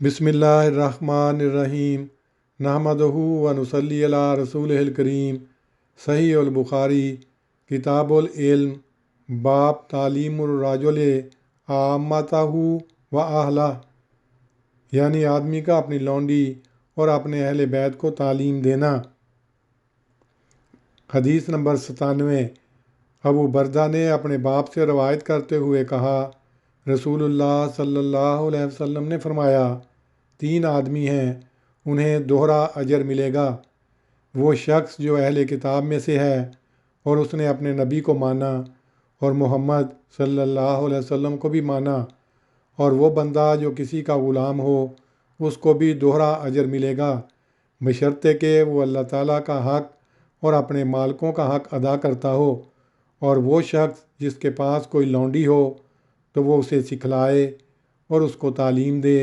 بسم اللہ الرحمن الرحیم نحمدہ و نصلی علی رسولہ الکریم۔ صحیح البخاری کتاب العلم باب تعلیم الرجل عامتہ و اہلہ، یعنی آدمی کا اپنی لونڈی اور اپنے اہل بیت کو تعلیم دینا۔ حدیث نمبر 97۔ ابو بردہ نے اپنے باپ سے روایت کرتے ہوئے کہا، رسول اللہ صلی اللہ علیہ وسلم نے فرمایا، 3 آدمی ہیں، انہیں دوہرا اجر ملے گا۔ وہ شخص جو اہل کتاب میں سے ہے اور اس نے اپنے نبی کو مانا اور محمد صلی اللہ علیہ وسلم کو بھی مانا، اور وہ بندہ جو کسی کا غلام ہو اس کو بھی دوہرا اجر ملے گا، بشرطے کہ وہ اللہ تعالیٰ کا حق اور اپنے مالکوں کا حق ادا کرتا ہو۔ اور وہ شخص جس کے پاس کوئی لونڈی ہو تو وہ اسے سکھلائے اور اس کو تعلیم دے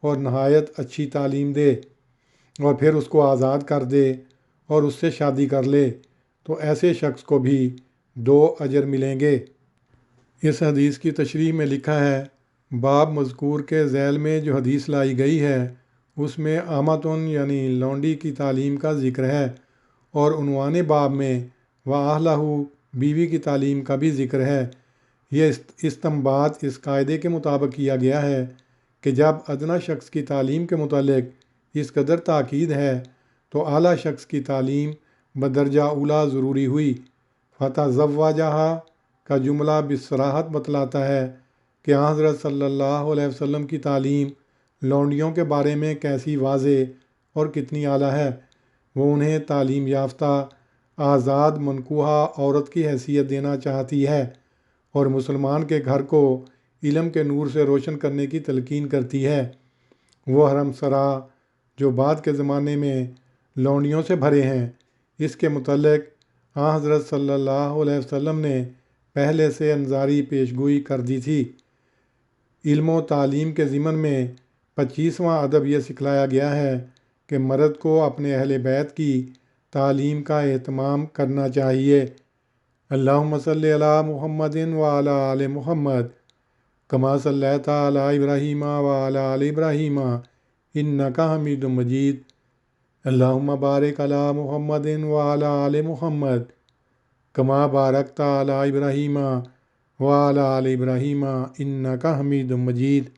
اور نہایت اچھی تعلیم دے، اور پھر اس کو آزاد کر دے اور اس سے شادی کر لے، تو ایسے شخص کو بھی 2 اجر ملیں گے۔ اس حدیث کی تشریح میں لکھا ہے، باب مذکور کے ذیل میں جو حدیث لائی گئی ہے اس میں آمتن یعنی لونڈی کی تعلیم کا ذکر ہے، اور عنوان باب میں وَأَهْلَهُ بیوی کی تعلیم کا بھی ذکر ہے۔ یہ استنباط اس قاعدے کے مطابق کیا گیا ہے کہ جب ادنیٰ شخص کی تعلیم کے متعلق اس قدر تاکید ہے تو اعلیٰ شخص کی تعلیم بدرجہ اولیٰ ضروری ہوئی۔ فَتَزَوَّجَهَا کا جملہ بصراحت بتلاتا ہے کہ حضرت صلی اللہ علیہ وسلم کی تعلیم لونڈیوں کے بارے میں کیسی واضح اور کتنی اعلیٰ ہے۔ وہ انہیں تعلیم یافتہ آزاد منکوحہ عورت کی حیثیت دینا چاہتی ہے اور مسلمان کے گھر کو علم کے نور سے روشن کرنے کی تلقین کرتی ہے۔ وہ حرم سرا جو بعد کے زمانے میں لونڈیوں سے بھرے ہیں، اس کے متعلق حضرت صلی اللہ علیہ وسلم نے پہلے سے انذاری پیشگوئی کر دی تھی۔ علم و تعلیم کے ضمن میں 25واں ادب یہ سکھلایا گیا ہے کہ مرد کو اپنے اہل بیت کی تعلیم کا اہتمام کرنا چاہیے۔ اللہم صلی علی محمد وعلی آل محمد کما صلیت علی ابراہیم وعلی آل ابراہیم انک حمید مجید۔ اللہم بارک علی محمد وعلی آل محمد کما بارکت علی ابراہیم وعلی آل ابراہیم انک حمید مجید۔